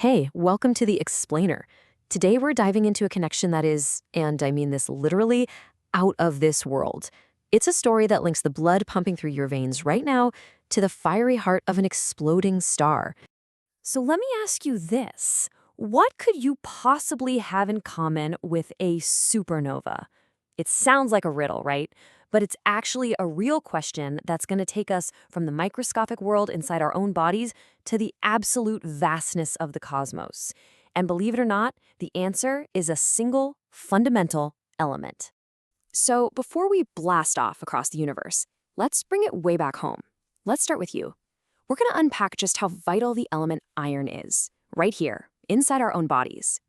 Hey, welcome to the Explainer. Today we're diving into a connection that is, and I mean this literally, out of this world. It's a story that links the blood pumping through your veins right now to the fiery heart of an exploding star. So let me ask you this. What could you possibly have in common with a supernova? It sounds like a riddle, right? But it's actually a real question that's going to take us from the microscopic world inside our own bodies to the absolute vastness of the cosmos. And believe it or not, the answer is a single fundamental element. So before we blast off across the universe, let's bring it way back home. Let's start with you. We're going to unpack just how vital the element iron is, right here, inside our own bodies.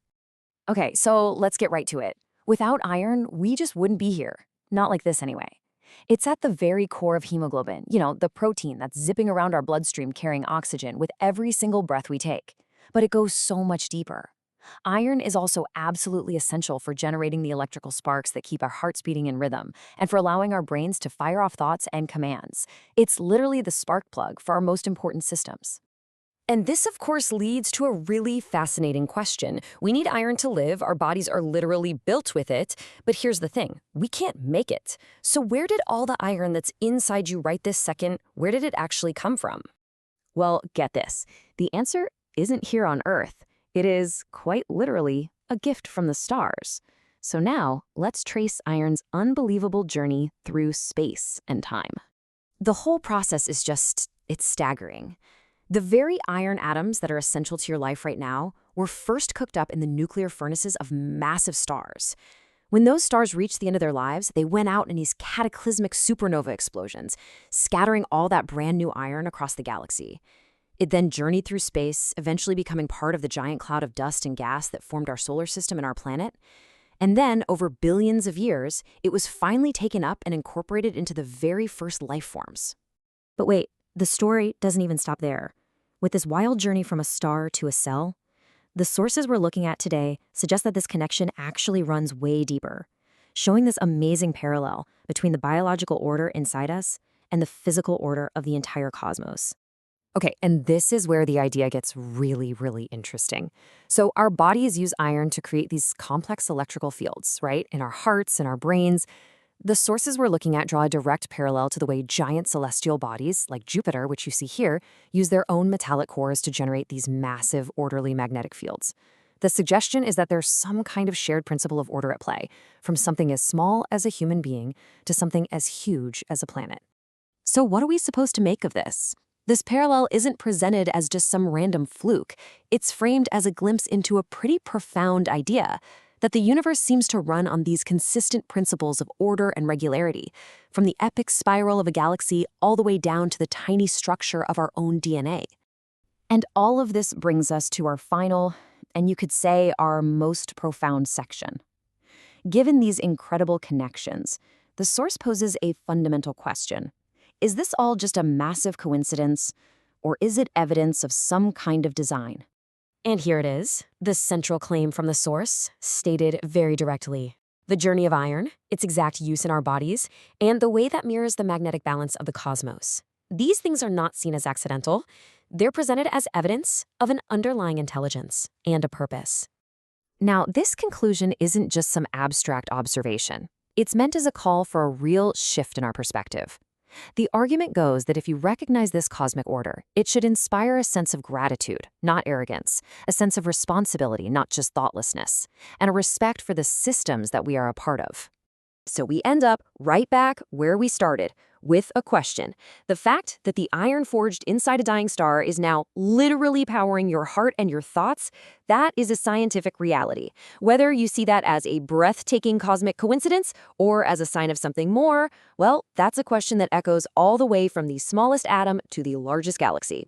Okay, so let's get right to it. Without iron, we just wouldn't be here. Not like this anyway. It's at the very core of hemoglobin, the protein that's zipping around our bloodstream carrying oxygen with every single breath we take. But it goes so much deeper. Iron is also absolutely essential for generating the electrical sparks that keep our hearts beating in rhythm and for allowing our brains to fire off thoughts and commands. It's literally the spark plug for our most important systems. And this, of course, leads to a really fascinating question. We need iron to live. Our bodies are literally built with it. But here's the thing. We can't make it. So where did all the iron that's inside you right this second, where did it actually come from? Well, get this. The answer isn't here on Earth. It is, quite literally, a gift from the stars. So now, let's trace iron's unbelievable journey through space and time. The whole process is it's staggering. The very iron atoms that are essential to your life right now were first cooked up in the nuclear furnaces of massive stars. When those stars reached the end of their lives, they went out in these cataclysmic supernova explosions, scattering all that brand new iron across the galaxy. It then journeyed through space, eventually becoming part of the giant cloud of dust and gas that formed our solar system and our planet. And then, over billions of years, it was finally taken up and incorporated into the very first life forms. But wait. The story doesn't even stop there. With this wild journey from a star to a cell, the sources we're looking at today suggest that this connection actually runs way deeper, showing this amazing parallel between the biological order inside us and the physical order of the entire cosmos. Okay, and this is where the idea gets really, really interesting. So our bodies use iron to create these complex electrical fields, right? In our hearts and our brains. The sources we're looking at draw a direct parallel to the way giant celestial bodies, like Jupiter, which you see here, use their own metallic cores to generate these massive, orderly magnetic fields. The suggestion is that there's some kind of shared principle of order at play, from something as small as a human being to something as huge as a planet. So what are we supposed to make of this? This parallel isn't presented as just some random fluke. It's framed as a glimpse into a pretty profound idea, that the universe seems to run on these consistent principles of order and regularity, from the epic spiral of a galaxy all the way down to the tiny structure of our own DNA. And all of this brings us to our final, and you could say our most profound section. Given these incredible connections, the source poses a fundamental question. Is this all just a massive coincidence, or is it evidence of some kind of design? And here it is, the central claim from the source, stated very directly. The journey of iron, its exact use in our bodies, and the way that mirrors the magnetic balance of the cosmos. These things are not seen as accidental. They're presented as evidence of an underlying intelligence and a purpose. Now, this conclusion isn't just some abstract observation. It's meant as a call for a real shift in our perspective. The argument goes that if you recognize this cosmic order, it should inspire a sense of gratitude, not arrogance, a sense of responsibility, not just thoughtlessness, and a respect for the systems that we are a part of. So we end up right back where we started, with a question. The fact that the iron forged inside a dying star is now literally powering your heart and your thoughts, that is a scientific reality. Whether you see that as a breathtaking cosmic coincidence or as a sign of something more, well, that's a question that echoes all the way from the smallest atom to the largest galaxy.